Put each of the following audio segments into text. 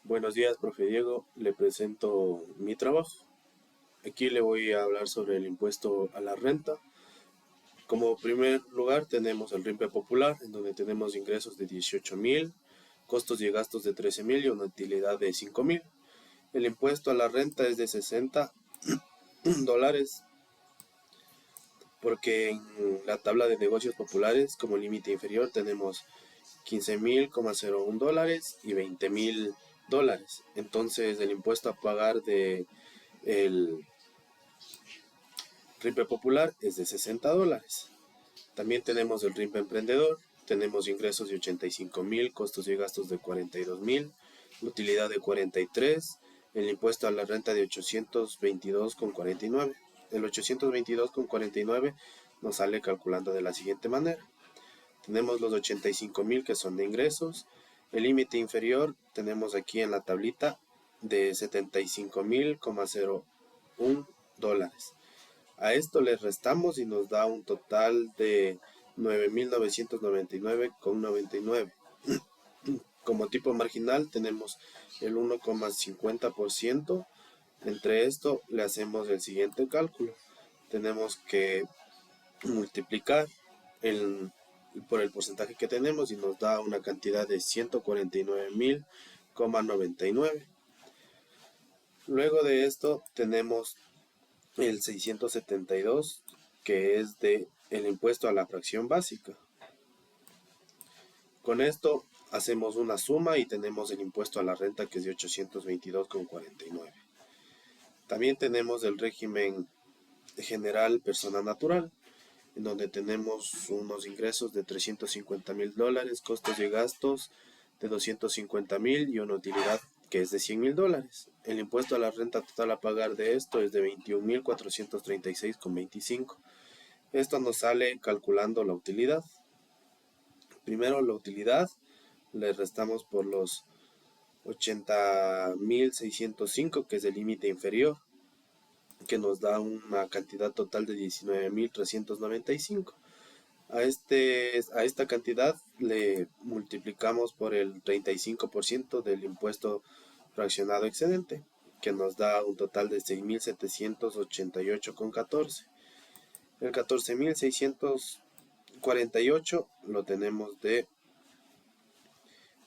Buenos días, profe Diego. Le presento mi trabajo. Aquí le voy a hablar sobre el impuesto a la renta. Como primer lugar tenemos el RIMPE popular, en donde tenemos ingresos de 18.000, costos y gastos de 13.000 y una utilidad de 5.000. El impuesto a la renta es de 60 dólares, porque en la tabla de negocios populares como límite inferior tenemos 15.000,01 dólares y 20.000 dólares. Entonces el impuesto a pagar de el RIMPE popular es de 60 dólares. También tenemos el RIMPE emprendedor. Tenemos ingresos de 85.000, costos y gastos de 42.000, utilidad de 43, el impuesto a la renta de 822,49. El 822,49 nos sale calculando de la siguiente manera. Tenemos los 85.000 que son de ingresos. El límite inferior tenemos aquí en la tablita de 75.000,01 dólares. A esto le restamos y nos da un total de 9.999,99. Como tipo marginal tenemos el 1,50%. Entre esto le hacemos el siguiente cálculo. Tenemos que multiplicar por el porcentaje que tenemos y nos da una cantidad de 149.000,99. Luego de esto tenemos el 672, que es de el impuesto a la fracción básica. Con esto hacemos una suma y tenemos el impuesto a la renta, que es de 822,49. También tenemos el régimen general persona natural, en donde tenemos unos ingresos de 350.000 dólares, costos y gastos de 250.000 y una utilidad que es de 100.000 dólares. El impuesto a la renta total a pagar de esto es de 21.436,25. Esto nos sale calculando la utilidad. Primero la utilidad le restamos por los 80.605, que es el límite inferior, que nos da una cantidad total de 19.395. A esta cantidad le multiplicamos por el 35% del impuesto fraccionado excedente, que nos da un total de 6.788,14. El 14.648 lo tenemos de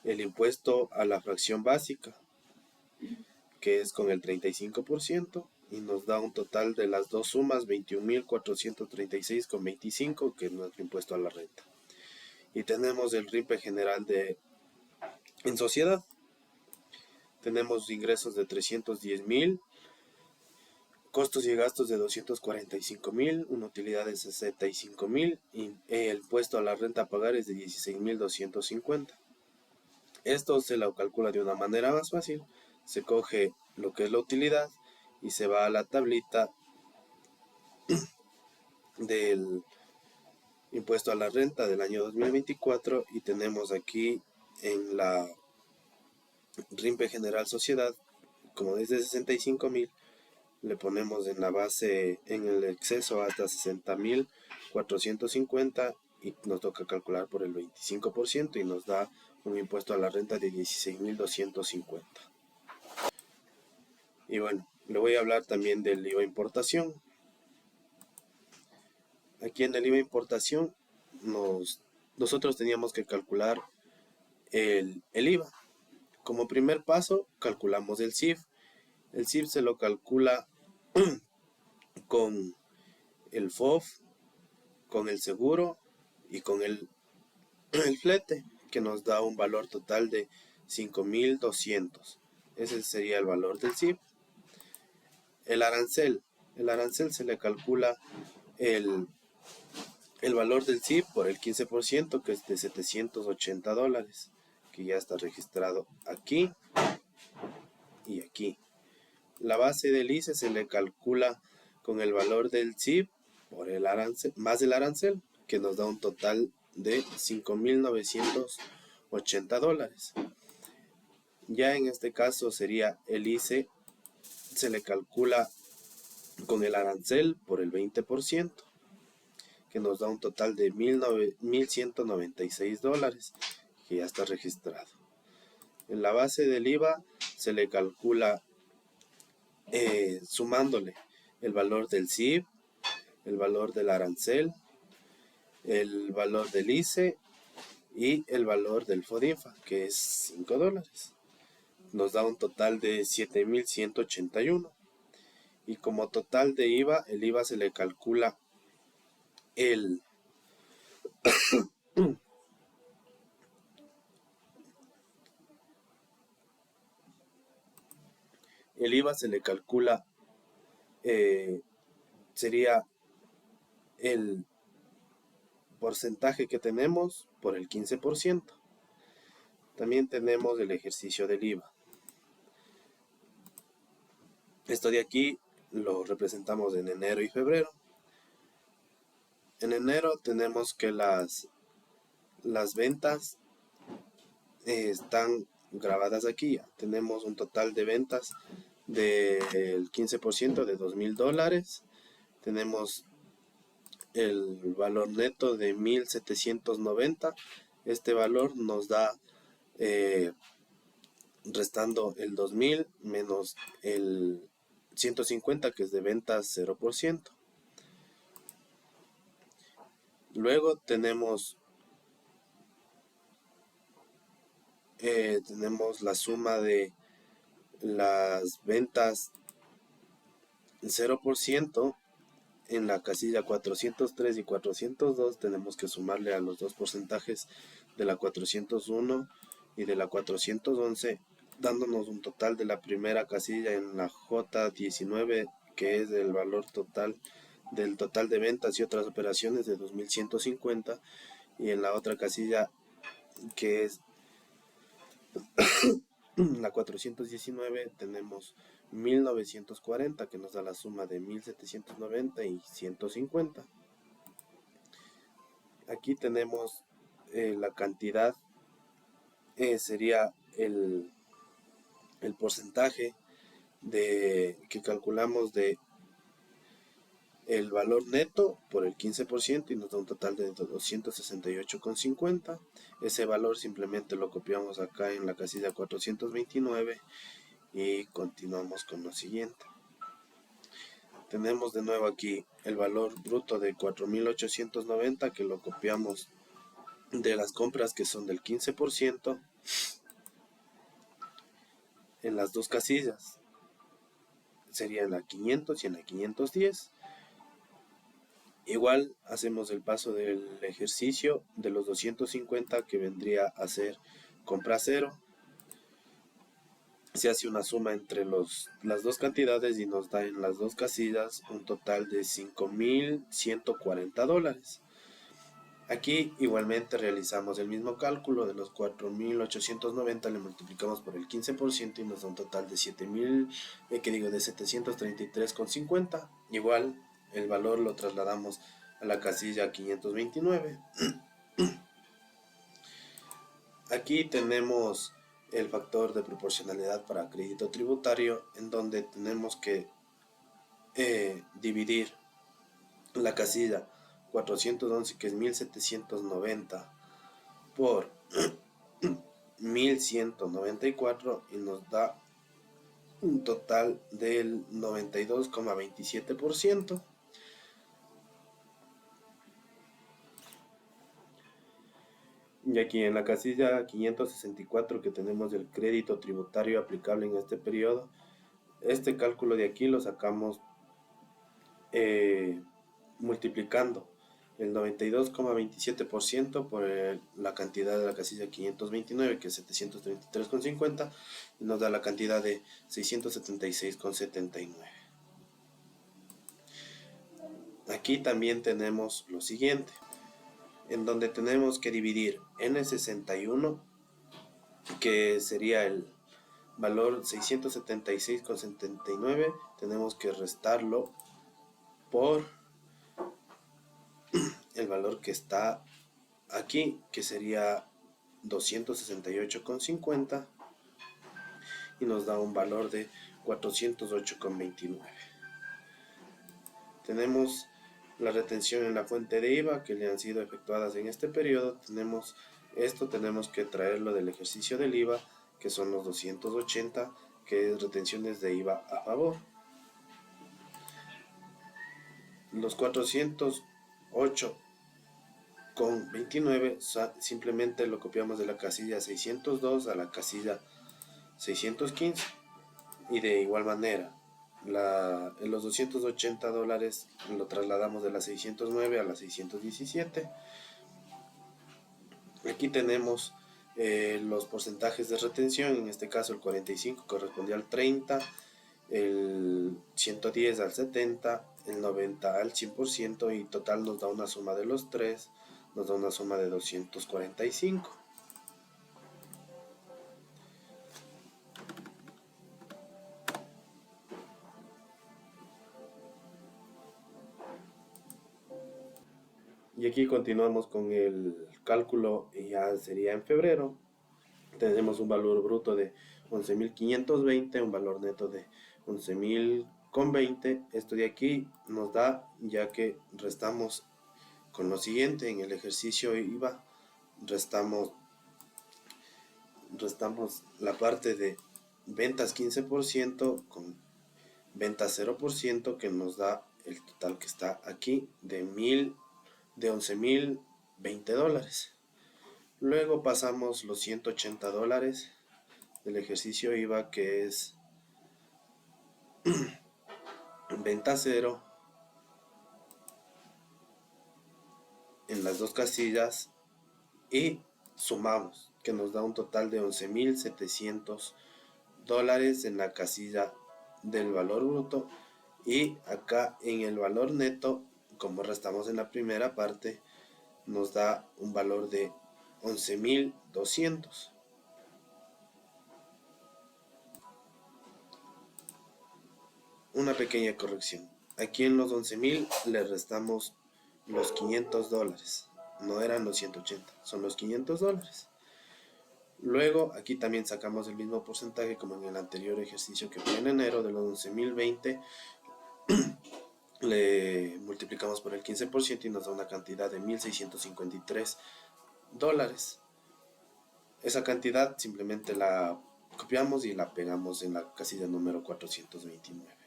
el impuesto a la fracción básica, que es con el 35%, y nos da un total de las dos sumas 21.436,25, que es nuestro impuesto a la renta. Y tenemos el RIMPE general en sociedad. Tenemos ingresos de 310.000, costos y gastos de 245.000, una utilidad de 65.000 y el impuesto a la renta a pagar es de 16.250. Esto se lo calcula de una manera más fácil. Se coge lo que es la utilidad y se va a la tablita del impuesto a la renta del año 2024 y tenemos aquí en la RIMPE general sociedad, como es de 65.000, le ponemos en la base, en el exceso hasta 60.450 y nos toca calcular por el 25% y nos da un impuesto a la renta de 16.250. Y bueno, le voy a hablar también del IVA importación. Aquí en el IVA importación nosotros teníamos que calcular el IVA. Como primer paso calculamos el CIF. El CIF se lo calcula con el FOF, con el seguro y con el flete, que nos da un valor total de 5.200. Ese sería el valor del CIF. El arancel se le calcula el valor del CIF por el 15%, que es de 780 dólares, que ya está registrado aquí y aquí. La base del ICE se le calcula con el valor del CIF por el arancel, más el arancel, que nos da un total de 5.980 dólares. Ya en este caso sería el ICE, se le calcula con el arancel por el 20%, que nos da un total de 1.196 dólares, que ya está registrado. En la base del IVA se le calcula sumándole el valor del CIF, el valor del arancel, el valor del ICE y el valor del FODINFA, que es $5. Nos da un total de 7.181. Y como total de IVA, el IVA se le calcula el IVA se le calcula, sería el porcentaje que tenemos por el 15%. También tenemos el ejercicio del IVA. Esto de aquí lo representamos en enero y febrero. En enero tenemos que las ventas están grabadas aquí. Tenemos un total de ventas del 15% de $2.000. Tenemos el valor neto de 1.790. Este valor nos da, restando el 2.000 menos el 150, que es de ventas 0%. Luego tenemos la suma de las ventas 0%. En la casilla 403 y 402 tenemos que sumarle a los dos porcentajes de la 401 y de la 411, dándonos un total de la primera casilla en la J19, que es el valor total del total de ventas y otras operaciones de 2.150, y en la otra casilla, que es la 419, tenemos 1.940, que nos da la suma de 1.790 y 150. Aquí tenemos la cantidad, sería el porcentaje que calculamos de el valor neto por el 15%, y nos da un total de 268,50. Ese valor simplemente lo copiamos acá en la casilla 429 y continuamos con lo siguiente. Tenemos de nuevo aquí el valor bruto de 4.890, que lo copiamos de las compras que son del 15% en las dos casillas. Sería en la 500 y en la 510. Igual hacemos el paso del ejercicio de los 250, que vendría a ser compra cero. Se hace una suma entre las dos cantidades y nos da en las dos casillas un total de $5.140. Aquí igualmente realizamos el mismo cálculo. De los 4.890 le multiplicamos por el 15% y nos da un total de 733,50. Igual el valor lo trasladamos a la casilla 529. Aquí tenemos el factor de proporcionalidad para crédito tributario, en donde tenemos que dividir la casilla 411, que es 1.790, por 1.194, y nos da un total del 92,27%. Y aquí en la casilla 564, que tenemos el crédito tributario aplicable en este periodo, este cálculo de aquí lo sacamos multiplicando el 92,27% por la cantidad de la casilla 529, que es 733,50, y nos da la cantidad de 676,79. Aquí también tenemos lo siguiente, en donde tenemos que dividir N61, que sería el valor 676,79, tenemos que restarlo por el valor que está aquí, que sería 268,50, y nos da un valor de 408,29. Tenemos la retención en la fuente de IVA que le han sido efectuadas en este periodo. Tenemos que traerlo del ejercicio del IVA, que son los 280, que es retenciones de IVA a favor. Los 408,29 simplemente lo copiamos de la casilla 602 a la casilla 615, y de igual manera los $280 lo trasladamos de la 609 a la 617. Aquí tenemos los porcentajes de retención. En este caso el 45 corresponde al 30, el 110 al 70, el 90 al 100%, y total nos da una suma de los tres, nos da una suma de 245. Y aquí continuamos con el cálculo, y ya sería en febrero. Tenemos un valor bruto de 11.520, un valor neto de 11.020. Esto de aquí nos da, ya que restamos con lo siguiente: en el ejercicio IVA restamos la parte de ventas 15% con ventas 0%, que nos da el total que está aquí de 11.020 dólares. Luego pasamos los 180 dólares del ejercicio IVA, que es venta cero en las dos casillas, y sumamos, que nos da un total de 11.700 dólares en la casilla del valor bruto. Y acá en el valor neto, como restamos en la primera parte, nos da un valor de 11.200. Una pequeña corrección: aquí en los 11.000 le restamos los 500 dólares, no eran los 180, son los 500 dólares. Luego aquí también sacamos el mismo porcentaje como en el anterior ejercicio, que fue en enero. De los 11.020 le multiplicamos por el 15% y nos da una cantidad de 1.653 dólares. Esa cantidad simplemente la copiamos y la pegamos en la casilla número 429.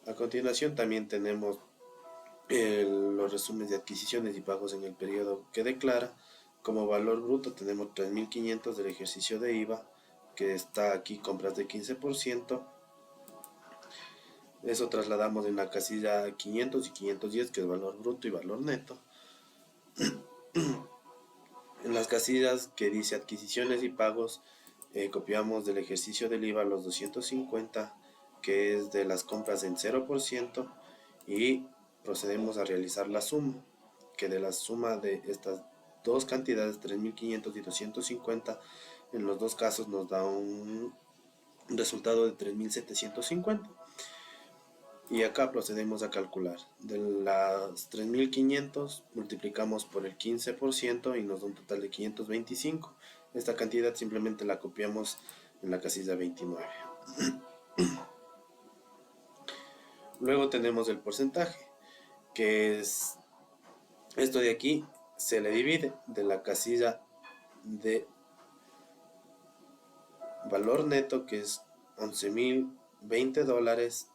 A continuación también tenemos los resúmenes de adquisiciones y pagos en el periodo que declara. Como valor bruto tenemos 3.500 del ejercicio de IVA, que está aquí, compras de 15%. Eso trasladamos en la casilla 500 y 510, que es valor bruto y valor neto. En las casillas que dice adquisiciones y pagos, copiamos del ejercicio del IVA los 250, que es de las compras en 0%, y procedemos a realizar la suma, que de la suma de estas dos cantidades, 3.500 y 250, en los dos casos nos da un resultado de 3.750. Y acá procedemos a calcular. De las 3.500 multiplicamos por el 15% y nos da un total de 525. Esta cantidad simplemente la copiamos en la casilla 29. Luego tenemos el porcentaje, que es esto de aquí. Se le divide de la casilla de valor neto, que es 11.020 dólares,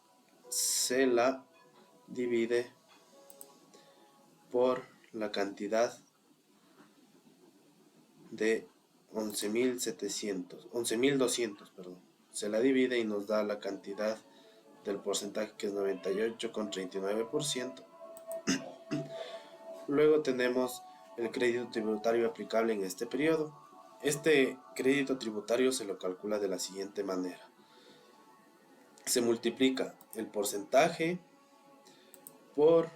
se la divide por la cantidad de 11.200, perdón. Se la divide y nos da la cantidad del porcentaje, que es 98,39%. Luego tenemos el crédito tributario aplicable en este periodo. Este crédito tributario se lo calcula de la siguiente manera: se multiplica el porcentaje por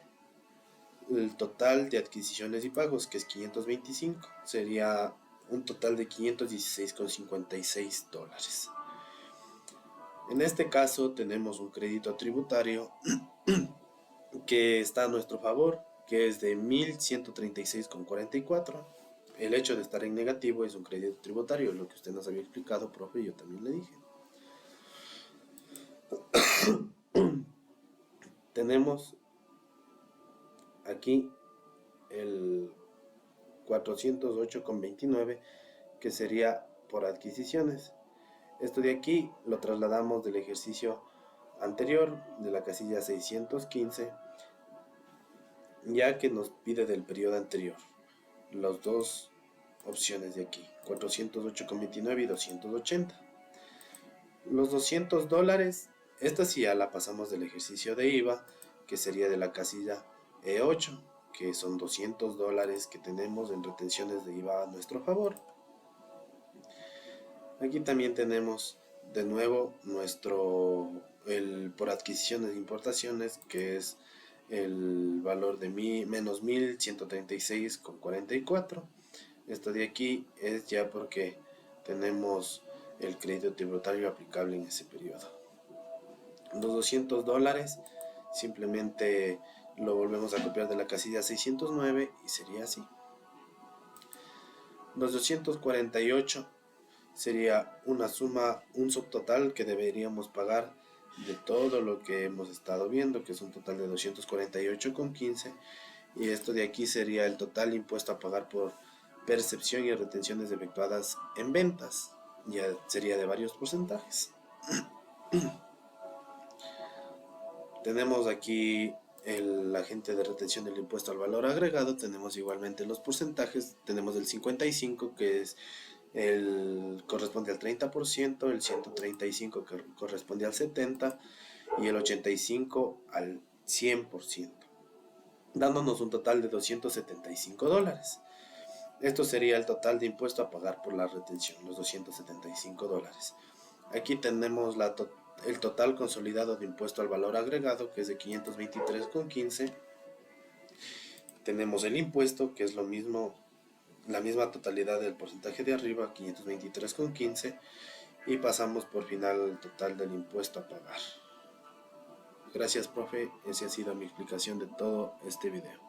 el total de adquisiciones y pagos, que es 525, sería un total de 516,56 dólares. En este caso tenemos un crédito tributario que está a nuestro favor, que es de 1.136,44. El hecho de estar en negativo es un crédito tributario, lo que usted nos había explicado, profe, y yo también le dije. Tenemos aquí el 408,29, que sería por adquisiciones. Esto de aquí lo trasladamos del ejercicio anterior, de la casilla 615, ya que nos pide del periodo anterior. Las dos opciones de aquí, 408,29 y 280. Los $200, esta sí ya la pasamos del ejercicio de IVA, que sería de la casilla E8, que son $200 que tenemos en retenciones de IVA a nuestro favor. Aquí también tenemos de nuevo el por adquisiciones e importaciones, que es el valor de menos 1.136,44. Esto de aquí es ya porque tenemos el crédito tributario aplicable en ese periodo. Los $200 simplemente lo volvemos a copiar de la casilla 609 y sería así. Los 248 sería una suma, un subtotal que deberíamos pagar de todo lo que hemos estado viendo, que es un total de 248,15, y esto de aquí sería el total impuesto a pagar por percepción y retenciones efectuadas en ventas. Ya sería de varios porcentajes. Tenemos aquí el agente de retención del impuesto al valor agregado. Tenemos igualmente los porcentajes. Tenemos el 55, que es corresponde al 30%, el 135 que corresponde al 70% y el 85 al 100%, dándonos un total de $275. Esto sería el total de impuesto a pagar por la retención, los $275. Aquí tenemos el total consolidado de impuesto al valor agregado, que es de 523,15. Tenemos el impuesto, que es lo mismo, la misma totalidad del porcentaje de arriba, 523,15, y pasamos por final el total del impuesto a pagar. Gracias, profe. Esa ha sido mi explicación de todo este video.